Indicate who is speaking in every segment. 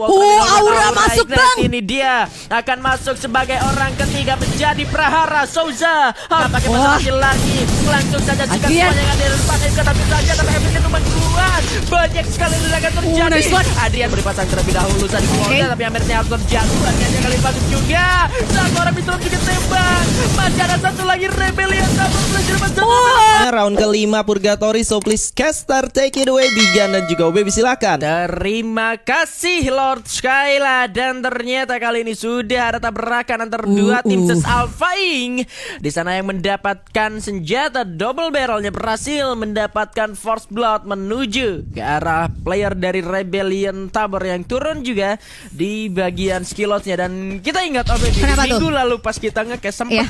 Speaker 1: Aura masuk bang.
Speaker 2: Ini dia akan masuk sebagai orang ketiga menjadi prahara Souza. Pakai masalah lagi. Langsung saja jika semuanya yang ada di depan tapi saja tapi Epic itu menguat. Banyak sekali ledakan terjadi. Adrian berpasang terlebih dahulu saja tapi akhirnya harus terjatuh. Akhirnya kali bagus juga. Satu orang Mitron juga tembak. Masih ada satu lagi Rebellion Tabur belajar mencoba.
Speaker 3: Round kelima Purgatory, so please caster take it away. Bigan dan juga Baby silakan.
Speaker 2: Terima kasih Lord Skyla. Dan ternyata kali ini sudah ada tabrakan antara dua tim ses Alpha Inc. Di sana yang mendapatkan senjata double barrelnya berhasil mendapatkan Force Blood menuju ke arah player dari Rebellion Tabor yang turun juga di bagian skillotnya. Dan kita ingat minggu lalu pas kita nge-cash sempat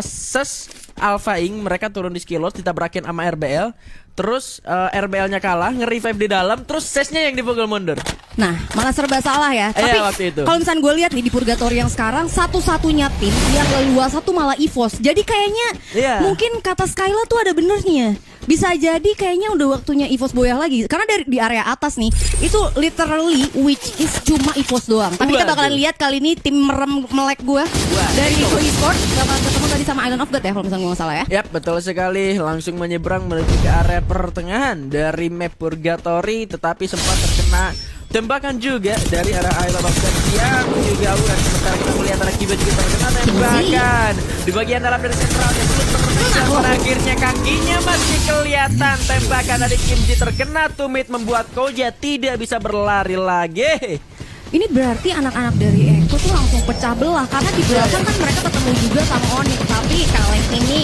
Speaker 2: ses Alpha Inc. mereka turun di skillot ditabrakin sama RBL. Terus RBL-nya kalah, nge-revive di dalam, terus sesnya yang dipukul mundur.
Speaker 1: Nah, malah serba salah ya. Tapi kalau misalnya gue lihat nih di Purgatory yang sekarang satu-satunya tim yang leluasa tuh malah EVOS. Jadi kayaknya mungkin kata Skyla tuh ada benernya. Bisa jadi kayaknya udah waktunya EVOS boyah lagi. Karena dari di area atas nih, itu literally which is cuma EVOS doang. Tapi kita bakalan lihat kali ini tim merem melek gue dari Eco Esports bakalan ketemu tadi sama Island of God ya kalau misalnya gue nggak salah ya.
Speaker 2: Yap, betul sekali. Langsung menyeberang menuju ke area pertengahan dari map Purgatory, tetapi sempat terkena tembakan juga dari arah Island of God yang juga udah. Sementara kita melihat arah Kiba juga terkena tembakan di bagian dalam dari sentral yang belum terkena. Akhirnya kakinya masih kelihatan. Tembakan dari Kimji terkena tumit membuat Koja tidak bisa berlari lagi.
Speaker 1: Ini berarti anak-anak dari Eko tuh langsung pecah belah karena di belakang kan mereka ketemu juga sama Onyx. Tapi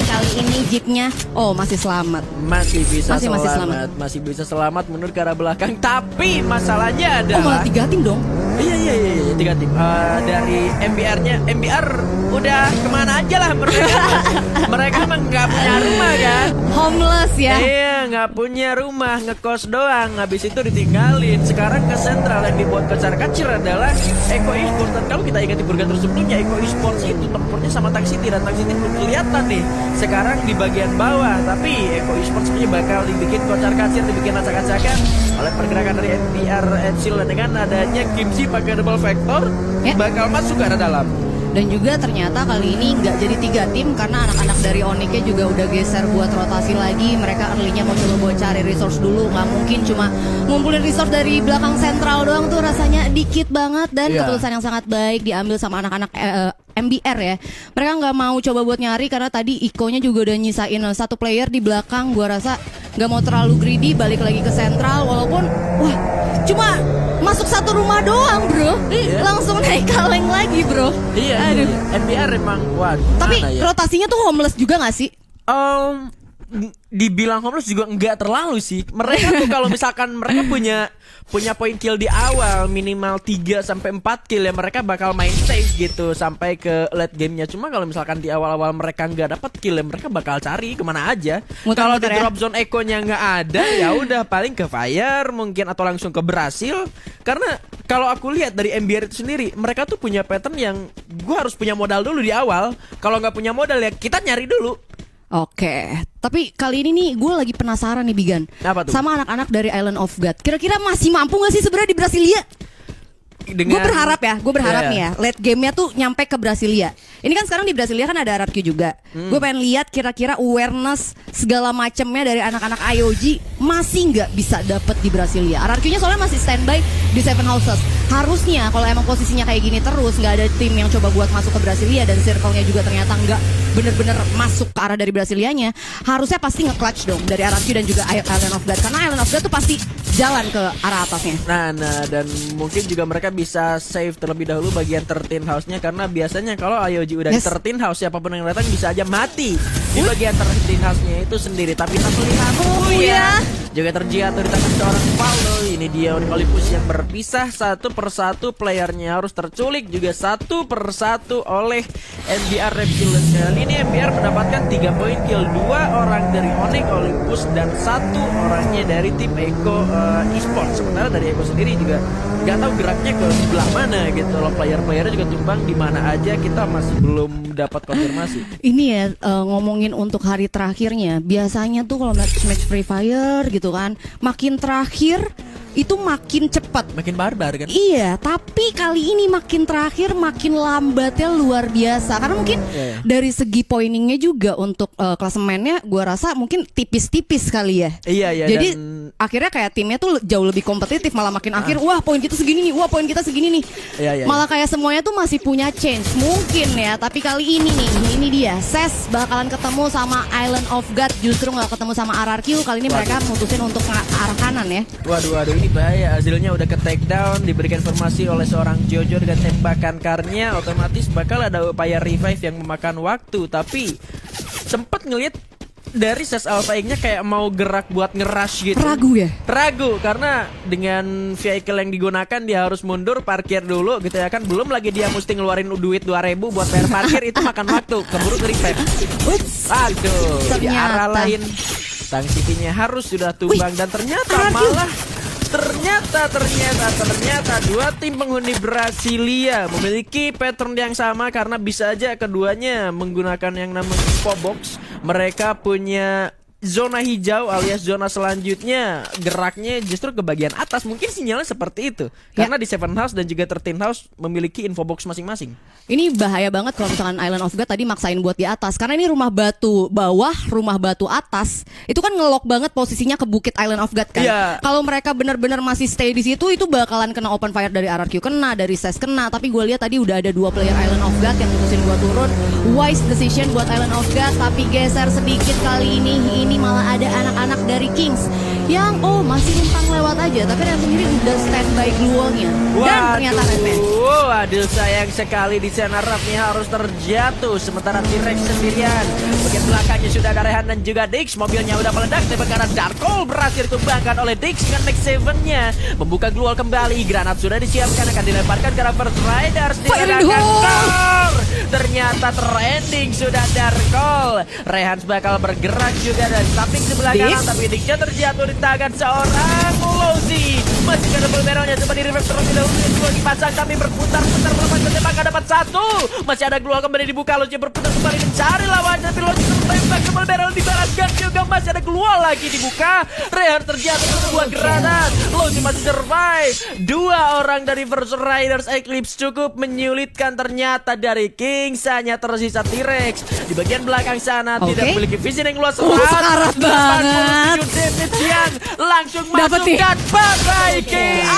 Speaker 1: kali ini jeepnya masih selamat.
Speaker 2: Masih bisa selamat. Masih bisa selamat mundur ke arah belakang. Tapi masalahnya adalah
Speaker 1: malah 3 tim dong.
Speaker 2: Iya 3 tim. Dari MBR-nya, MBR udah kemana aja lah mereka. Mereka emang nggak punya rumah kan.
Speaker 1: Homeless ya.
Speaker 2: Iya, nggak punya rumah, ngekos doang. Habis itu ditinggalin. Sekarang ke sentral yang dibuat kecar-kacir adalah Eco Esports. Dan kalau kita ingat di Purgatory sebelumnya, Eco Esports itu tempatnya sama Tang City, dan Tang City belum kelihatan nih sekarang di bagian bawah. Tapi Eco Esports sebenarnya bakal dibikin kocar-kacir, dibikin acak-acakan oleh pergerakan dari MBR Enzil. Dan dengan adanya Kimchi pakai double vector bakal masuk ke arah dalam.
Speaker 1: Dan juga ternyata kali ini nggak jadi 3 tim karena anak-anak dari Onyx-nya juga udah geser buat rotasi lagi. Mereka early-nya mau coba buat cari resource dulu. Nggak mungkin cuma ngumpulin resource dari belakang sentral doang tuh, rasanya dikit banget. Dan keputusan yang sangat baik diambil sama anak-anak MBR ya. Mereka nggak mau coba buat nyari karena tadi Iko-nya juga udah nyisain satu player di belakang. Gua rasa nggak mau terlalu greedy, balik lagi ke sentral. Walaupun cuma masuk satu rumah doang bro, langsung naik kaleng lagi bro.
Speaker 2: Aduh. MBR emang
Speaker 1: tapi rotasinya tuh homeless juga gak sih?
Speaker 2: Dibilang homeless juga enggak terlalu sih. Mereka tuh kalau misalkan mereka punya point kill di awal minimal 3 sampai 4 kill ya, mereka bakal main safe gitu sampai ke late gamenya. Cuma kalau misalkan di awal-awal mereka nggak dapat kill ya, mereka bakal cari kemana aja. Kalau di drop zone Echo-nya nggak ada ya udah paling ke fire mungkin atau langsung ke Brasil. Karena kalau aku lihat dari MBR itu sendiri, mereka tuh punya pattern yang gua harus punya modal dulu di awal. Kalau nggak punya modal ya kita nyari dulu.
Speaker 1: Oke, tapi kali ini nih gue lagi penasaran nih Bigan.
Speaker 2: Apa tuh?
Speaker 1: Sama anak-anak dari Island of God. Kira-kira masih mampu gak sih sebenarnya di Brasilia? Gue berharap nih ya late game-nya tuh nyampe ke Brasilia. Ini kan sekarang di Brasilia kan ada RRQ juga. Gue pengen lihat kira-kira awareness segala macemnya dari anak-anak IOG masih nggak bisa dapet di Brasilia. RRQ-nya soalnya masih standby di Seven Houses. Harusnya kalau emang posisinya kayak gini terus, nggak ada tim yang coba buat masuk ke Brasilia dan circle-nya juga ternyata nggak bener-bener masuk ke arah dari Brasilianya, harusnya pasti nge-clutch dong dari RRQ dan juga Island of God. Karena Island of God tuh pasti jalan ke arah atasnya.
Speaker 2: Nah dan mungkin juga mereka bisa save terlebih dahulu bagian 13 house-nya, karena biasanya kalau IOG udah di 13 house siapapun yang datang bisa aja mati di bagian 13 house-nya itu sendiri. Tapi tak melihat juga terjatuh di tangan seorang Paulo. Ini dia Olympus yang berpisah satu persatu, playernya harus terculik juga satu persatu oleh MBR Reptilians. Kali ini MBR mendapatkan 3 poin kill, 2 orang dari Onyx Olympus dan 1 orangnya dari tim Eco Esports. Sementara dari Eco sendiri juga nggak tahu geraknya ke sebelah mana gitu loh. Player-playernya juga tumbang di mana aja, kita masih belum dapat konfirmasi.
Speaker 1: Ini ya ngomongin untuk hari terakhirnya, biasanya tuh kalau match Free Fire gitu kan, makin terakhir itu makin cepat.
Speaker 2: Makin barbar kan?
Speaker 1: Iya, tapi kali ini makin terakhir makin lambatnya luar biasa. Karena mungkin dari segi poiningnya juga untuk klasemennya gue rasa mungkin tipis-tipis kali ya.
Speaker 2: Iya.
Speaker 1: Jadi akhirnya kayak timnya tuh jauh lebih kompetitif, malah makin akhir wah poin kita segini nih, wah poin kita segini nih.
Speaker 2: Iya.
Speaker 1: Malah kayak semuanya tuh masih punya change mungkin ya. Tapi kali ini nih, ini dia SES bakalan ketemu sama Island of God, justru nggak ketemu sama RRQ. Kali ini mereka mutusin untuk arah kanan ya.
Speaker 2: Waduh ini bahaya, hasilnya udah ke take down, diberikan informasi oleh seorang Jojo dengan tembakan karnya, otomatis bakal ada upaya revive yang memakan waktu. Tapi sempet ngelihat dari SES Alpha Inc-nya kayak mau gerak buat ngerush gitu.
Speaker 1: Ragu ya?
Speaker 2: Ragu karena dengan vehicle yang digunakan dia harus mundur, parkir dulu gitu ya kan. Belum lagi dia mesti ngeluarin duit 2.000 buat bayar parkir, itu makan waktu, keburu nge-revive. Aduh, di arah lain Tang City-nya harus sudah tumbang. Dan ternyata malah Ternyata dua tim penghuni Brasilia memiliki pattern yang sama, karena bisa aja keduanya menggunakan yang namanya info box. Mereka punya zona hijau alias zona selanjutnya geraknya justru ke bagian atas. Mungkin sinyalnya seperti itu karena di 7 House dan juga 13 House memiliki info box masing-masing. Ini bahaya banget kalau misalkan Island of God tadi maksain buat di atas, karena ini rumah batu bawah, rumah batu atas. Itu kan ngelok banget posisinya ke bukit Island of God kan. Kalau mereka benar-benar masih stay di situ, itu bakalan kena open fire dari RRQ kena, dari SES kena. Tapi gue lihat tadi udah ada 2 player Island of God yang mutusin buat turun. Wise decision buat Island of God, tapi geser sedikit kali ini malah ada anak-anak dari Kings yang masih numpang lewat aja, tapi yang sendiri udah standby glue-nya. Dan ternyata Redman. Aduh sayang sekali di sana Rapnya harus terjatuh, sementara T-Rex sendirian. Bagian belakangnya sudah ada Rehan dan juga Dix. Mobilnya udah meledak, tapi karena Dark Hole berhasil ditumbangkan oleh Dix dengan Max 7-nya. Membuka glue kembali, granat sudah disiapkan, akan dilemparkan ke First Riders. Ternyata trending sudah Dark Hole. Rehan bakal bergerak juga dari samping sebelah kanan, tapi Dixnya terjatuh di tangan seorang Ulozi. Masih ada double barrelnya, coba di revive terlebih dahulu. Glue dipasang tapi berputar-putar melakukan tembakan, dapat 1. Masih ada glue kembali dibuka, Loji berputar kembali mencari lawan, tapi Loji tertembak, double barrel dibalaskan juga. Masih ada glue lagi dibuka. Rehan terjatuh ke sebuah granat. Loji masih survive. 2 orang dari First Riders Eclipse cukup menyulitkan. Ternyata dari Kings hanya tersisa T-Rex. Di bagian belakang sana tidak memiliki vision yang luas.
Speaker 1: Sekarat banget.
Speaker 2: Langsung masukkan pakai Kings.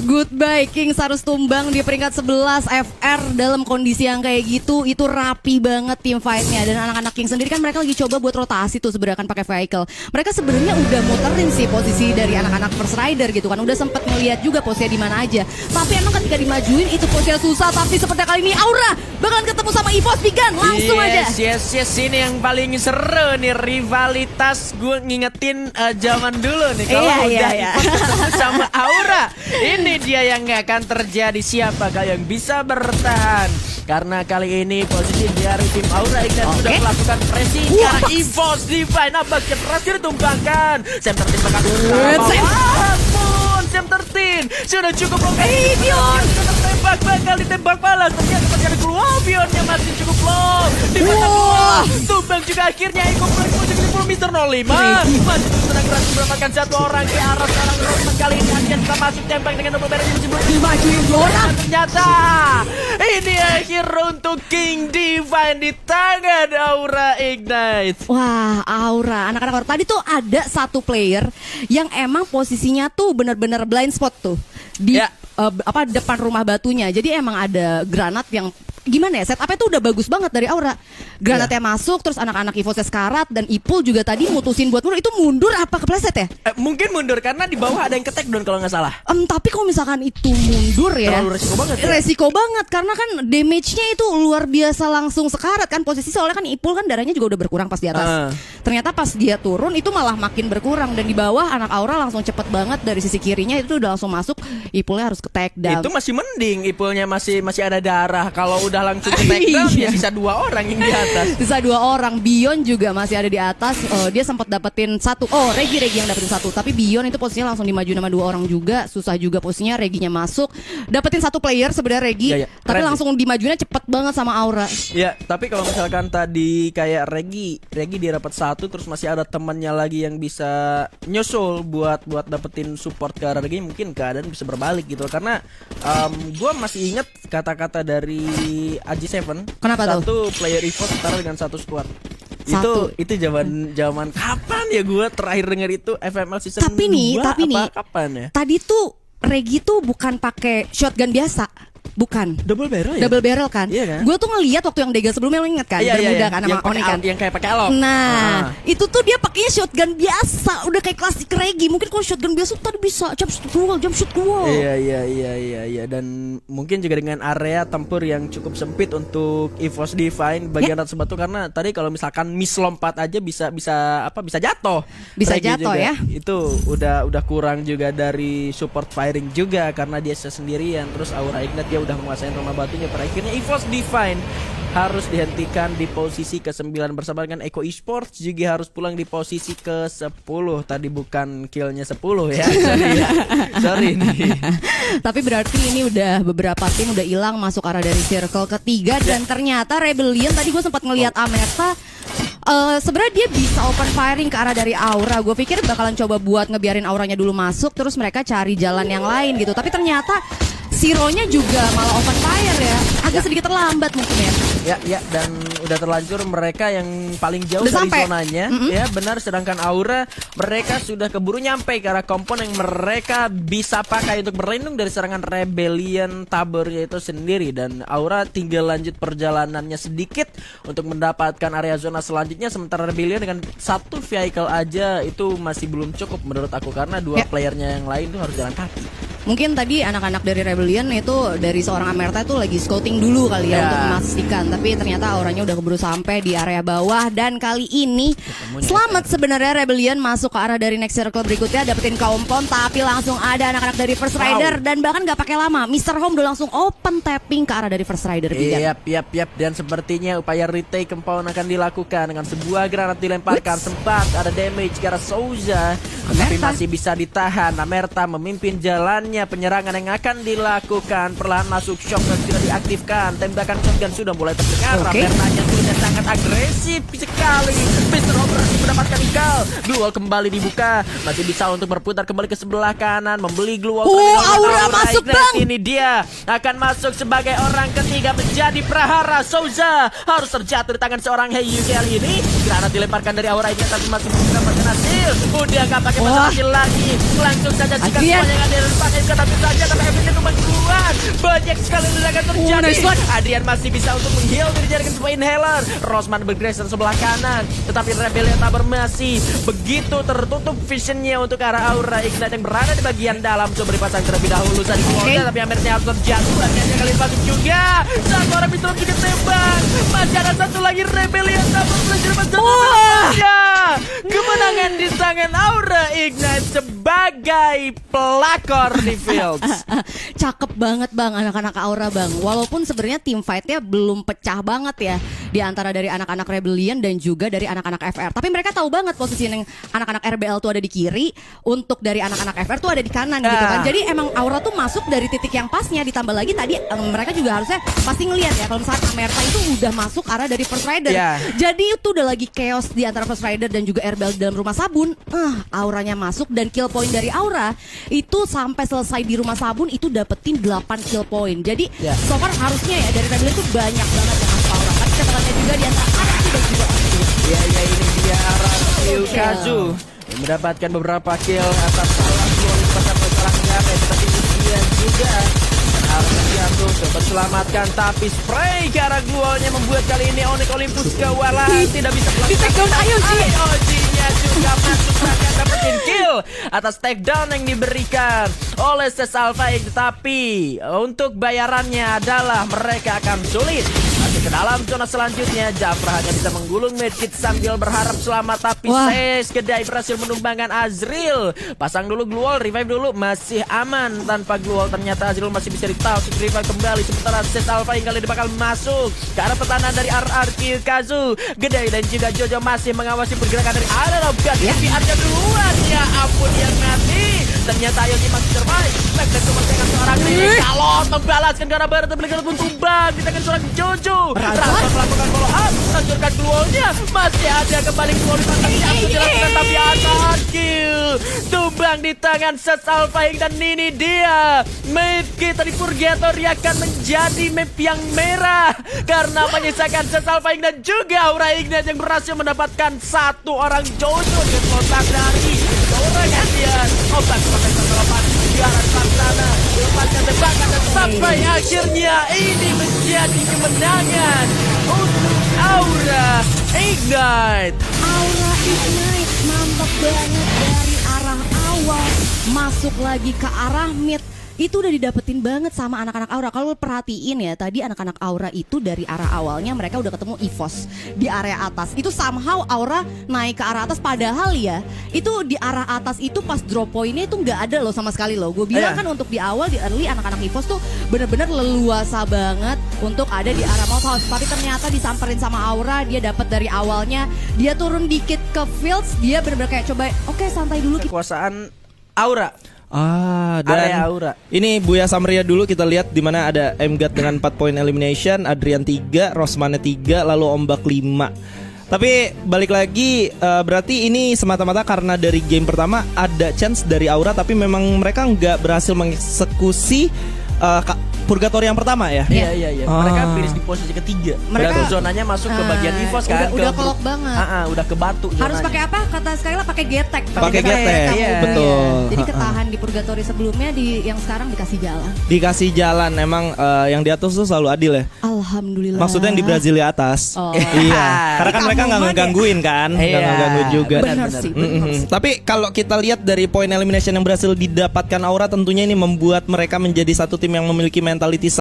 Speaker 1: Goodbye Kings harus tumbang di peringkat 11 FR dalam kondisi yang kayak gitu. Itu rapi banget tim fight-nya. Dan anak-anak Kings sendiri kan mereka lagi coba buat rotasi tuh sebenarnya kan pakai vehicle. Mereka sebenarnya udah muterin sih posisi dari anak-anak First Rider gitu kan. Udah sempet ngeliat juga posisinya di mana aja. Tapi emang ketika dimajuin itu posisinya susah. Tapi seperti kali ini Aura bakalan ketemu sama EVOS Vegan langsung aja.
Speaker 2: Yes, ini yang paling seru nih, rivalitas. Gue ngingetin zaman dulu nih kalau udah ketemu sama Aura. Ini dia yang nggak akan terjadi. Siapakah yang bisa bertahan? Karena kali ini posisi dari tim Aura Ignite sudah melakukan pressing karena EVOS Divine nampaknya berhasil ditumbangkan. Sam 13 bakal Sam 13 sudah cukup low. Tembak bakal ditembak balas. Ternyata masih ada Globionnya masih cukup low. Tumbang juga akhirnya ikut Mr. 05 masih terus tenang keras mendapatkan 1 orang ke arah seorang Roman. Kali ini akan bisa masuk tembak dengan double barrel yang dimajuin orang. Ternyata ini akhir untuk King Divine di tangan Aura Ignite.
Speaker 1: Wah, Aura, anak-anak Aura tadi tuh ada 1 player yang emang posisinya tuh benar-benar blind spot tuh di depan rumah batunya. Jadi emang ada granat yang gimana ya, setupnya tuh udah bagus banget dari Aura. Granatnya masuk, terus anak-anak EVOS sekarat, dan Ipul juga tadi mutusin buat mundur. Itu mundur apa kepleset ya?
Speaker 2: Mungkin mundur karena di bawah ada yang ke-take down kalau nggak salah.
Speaker 1: Tapi kalau misalkan itu mundur ya,
Speaker 2: terlalu resiko banget ya?
Speaker 1: Resiko banget, karena kan damage-nya itu luar biasa langsung sekarat kan. Posisi soalnya kan Ipul kan darahnya juga udah berkurang pas di atas. Ternyata pas dia turun itu malah makin berkurang. Dan di bawah anak Aura langsung cepet banget dari sisi kirinya itu udah langsung masuk. Ipulnya harus ke-take down.
Speaker 2: Itu masih mending, Ipulnya masih ada darah. Kalau udah udah langsung ke background
Speaker 1: Iya.
Speaker 2: ya sisa 2 orang yang di atas.
Speaker 1: Sisa 2 orang. Bion juga masih ada di atas. Dia sempat dapetin 1. Oh, Regi yang dapetin 1. Tapi Bion itu posisinya langsung dimaju sama 2 orang juga. Susah juga posisinya. Reginya masuk. Dapetin 1 player sebenarnya Regi.
Speaker 2: Iya, iya.
Speaker 1: Tapi
Speaker 2: Keren
Speaker 1: langsung dimajunya cepet banget sama Aura.
Speaker 2: Ya, tapi kalau misalkan tadi kayak Regi dia dapat 1 terus masih ada temannya lagi yang bisa nyusul buat dapetin support ke arah Regi, mungkin keadaan bisa berbalik gitu. Karena gue masih ingat kata-kata dari AG7.
Speaker 1: Kenapa tuh?
Speaker 2: Satu player EVOS setara dengan 1 squad.
Speaker 1: Satu.
Speaker 2: Itu zaman kapan ya gue terakhir denger itu FML season
Speaker 1: Tapi nih,
Speaker 2: 2 kapan ya?
Speaker 1: Tadi tuh Regi tuh bukan pakai shotgun biasa. Bukan.
Speaker 2: Double barrel ya?
Speaker 1: Double barrel kan?
Speaker 2: Iya kan?
Speaker 1: Gue tuh ngeliat waktu yang Dega sebelumnya, lo inget kan? Bermuda kan sama Oni kan?
Speaker 2: Yang kayak pakai alok.
Speaker 1: Nah, itu tuh dia pakainya shotgun biasa, udah kayak klasik Regi. Mungkin kalau shotgun biasa tadi bisa jump shoot ke wall.
Speaker 2: Iya, dan mungkin juga dengan area tempur yang cukup sempit untuk EVOS Divine bagian atas batu, karena tadi kalau misalkan miss lompat aja bisa jatuh.
Speaker 1: Bisa
Speaker 2: Regi
Speaker 1: jatuh
Speaker 2: juga.
Speaker 1: ya.
Speaker 2: Itu udah kurang juga dari support firing juga karena dia sendirian, terus aura ignite dia udah menguasai rumah batunya. Terakhirnya EVOS Divine harus dihentikan di posisi ke-9 bersama dengan Eko Esports juga harus pulang di posisi ke-10. Tadi bukan killnya 10 ya. Sorry nih.
Speaker 1: Tapi berarti ini udah beberapa tim udah hilang masuk arah dari circle ketiga. Dan ternyata Rebellion tadi gue sempat ngelihat Amerta, sebenarnya dia bisa open firing ke arah dari Aura. Gue pikir bakalan coba buat ngebiarin auranya dulu masuk, terus mereka cari jalan yang lain gitu. Tapi ternyata Sironya juga malah open fire ya. Agak sedikit terlambat mungkin ya.
Speaker 2: Ya, dan udah terlanjur mereka yang paling jauh
Speaker 1: Udah
Speaker 2: dari
Speaker 1: sampai.
Speaker 2: zonanya. Ya benar, sedangkan Aura mereka sudah keburu nyampe ke arah kompon yang mereka bisa pakai untuk berlindung dari serangan Rebellion tabornya itu sendiri. Dan Aura tinggal lanjut perjalanannya sedikit untuk mendapatkan area zona selanjutnya. Sementara Rebellion dengan 1 vehicle aja itu masih belum cukup menurut aku, karena 2 playernya yang lain tuh harus jalan kaki.
Speaker 1: Mungkin tadi anak-anak dari Rebellion itu dari seorang Amerta itu lagi scouting dulu kali ya untuk memastikan. Tapi ternyata auranya udah keburu sampai di area bawah. Dan kali ini selamat sebenarnya Rebellion masuk ke arah dari next circle berikutnya, dapetin kompon. Tapi langsung ada anak-anak dari First Rider. Dan bahkan gak pakai lama, Mr. Home udah langsung open tapping ke arah dari First Rider.
Speaker 2: Yap. Dan sepertinya upaya retake kompon akan dilakukan dengan sebuah granat dilemparkan. Sempat ada damage ke arah Souza, tapi masih bisa ditahan. Amerta memimpin jalannya penyerangan yang akan dilakukan. Perlahan masuk, shotgun sudah diaktifkan, tembakan shotgun sudah mulai terdengar. Amertanya sudah sangat agresif sekali. Mr. Home mendapatkan kill. Glue kembali dibuka, masih bisa untuk berputar kembali ke sebelah kanan, membeli glue.
Speaker 1: Aura masuk bang.
Speaker 2: Ini dia akan masuk sebagai orang ketiga menjadi prahara. Souza harus terjatuh di tangan seorang Heyu kali ini. Granat dilemparkan dari Aura ini tapi masih mendapatkan hasil. Udah gak pakai hasil lagi, langsung saja jika semuanya yang ada dipakai tapi saja, tapi efeknya cuma keluar. Banyak sekali ledakan terjadi. Adrian masih bisa untuk mengheal diri dengan sebuah inhaler. Rosman bergeser sebelah kanan, tetapi Rebellion Tabor masih begitu tertutup visionnya untuk arah Aura Ignite yang berada di bagian dalam. Coba dipasang terlebih dahulu saat tapi Amertnya harus terjatuh. Akhirnya kali masuk juga. Satu orang bisa juga tembak. Masih ada satu lagi Rebellion Tabor belajar kemenangan di tangan Aura Ignite sebagai pelakor di Fields.
Speaker 1: Cakep banget bang anak-anak Aura bang. Walaupun sebenarnya tim fightnya belum pecah banget ya di antara dari anak-anak Rebellion dan juga dari anak-anak FR. Tapi mereka tahu banget posisi yang anak-anak RBL tuh ada di kiri, untuk dari anak-anak FR tuh ada di kanan gitu kan. Jadi emang Aura tuh masuk dari titik yang pasnya. Ditambah lagi tadi mereka juga harusnya pasti ngelihat ya kalau misalnya Amerta itu udah masuk arah dari First Rider. Jadi itu udah lagi chaos di antara First Rider dan juga RBL di dalam rumah sabun. Auranya masuk dan kill point dari Aura itu sampai selesai di rumah sabun itu dapetin 8 kill point. Jadi so far harusnya ya dari Rebellion itu banyak banget yang masuk Aura. Tapi catatannya juga di antara Araki dan juga Araki.
Speaker 2: Ya ini dia Araki Kazu mendapatkan beberapa kill atas salah gol pasar serangnya, tetapi dia juga harus jatuh, coba selamatkan tapi spray ke arah gluolnya membuat kali ini Onyx Olympus kewalahan tidak bisa
Speaker 1: di take down
Speaker 2: IOG-nya juga masuk akan dapetin kill atas takedown yang diberikan oleh Ses Alpha. Tetapi untuk bayarannya adalah mereka akan sulit ke dalam zona selanjutnya. Jafra hanya bisa menggulung medkit sambil berharap selamat, tapi Ses Kedai berhasil menumbangkan Azril. Pasang dulu glue wall, revive dulu, masih aman. Tanpa glue wall ternyata Azril masih bisa ditarik, revive kembali. Sementara Ses Alpha yang kali ini bakal masuk ke arah pertahanan dari RRQ Kazu. Kedai dan juga Jojo masih mengawasi pergerakan dari Alan of God. VR-nya duluan, ya ampun yang mati. Ternyata Yogi masih terbaik. Back dan cuma dengan seorang ini. Kalau membalaskan karena barat belikan pun tumbang di tangan seorang Jojo. Rafa melakukan follow up, hancurkan glue-nya. Masih ada kembali glue di tangan yang dilakukan, tapi akan kill. Tumbang di tangan Ses Alpha dan ini dia. Map kita di Purgatory akan menjadi map yang merah karena menyisakan Ses Alpha dan juga Aura Ignite yang berhasil mendapatkan satu orang Jojo dengan kotak dari seorang Adian. Obat pakai selamat di arah sana, lepaskan tembakan dan sampai akhirnya ini menjadi kemenangan untuk Aura Ignite.
Speaker 1: Aura Ignite mantap banget dari arah awal masuk lagi ke arah mid. Itu udah didapetin banget sama anak-anak Aura. Kalau perhatiin ya, tadi anak-anak Aura itu dari arah awalnya mereka udah ketemu EVOS di area atas. Itu somehow Aura naik ke arah atas, padahal ya itu di arah atas itu pas drop point-nya itu nggak ada loh sama sekali loh. Gue bilang kan untuk di awal di early anak-anak EVOS tuh bener-bener leluasa banget untuk ada di arah Mouth House. Tapi ternyata disamperin sama Aura, dia dapat dari awalnya, dia turun dikit ke fields, dia bener-bener kayak coba oke, santai dulu.
Speaker 2: Kekuasaan Aura.
Speaker 3: Dan
Speaker 2: area Aura.
Speaker 3: Ini Buya Samria dulu kita lihat di mana ada MGUT dengan 4 point elimination, Adrian 3, Rosmane 3, lalu Ombak 5. Tapi balik lagi berarti ini semata-mata karena dari game pertama ada chance dari Aura, tapi memang mereka nggak berhasil mengeksekusi Purgatory yang pertama ya.
Speaker 2: Iya. Mereka finish di posisi ketiga. Mereka zonanya masuk ke bagian EVOS kan.
Speaker 1: Udah kelok banget.
Speaker 2: Udah ke batu.
Speaker 1: Harus pakai apa? Kata sekali lah pakai getek.
Speaker 3: Pakai getek.
Speaker 1: Betul. Jadi ketahan di Purgatory sebelumnya, di yang sekarang dikasih jalan.
Speaker 3: Dikasih jalan, emang yang di atas tuh selalu adil ya.
Speaker 1: Alhamdulillah.
Speaker 3: Maksudnya yang di Brasilia atas. Iya. Karena kan mereka nggak ngegangguin kan. Nggak ngegangguin juga.
Speaker 1: Benar sih.
Speaker 3: Tapi kalau kita lihat dari point elimination yang berhasil didapatkan Aura, tentunya ini membuat mereka menjadi satu tim yang memiliki mentality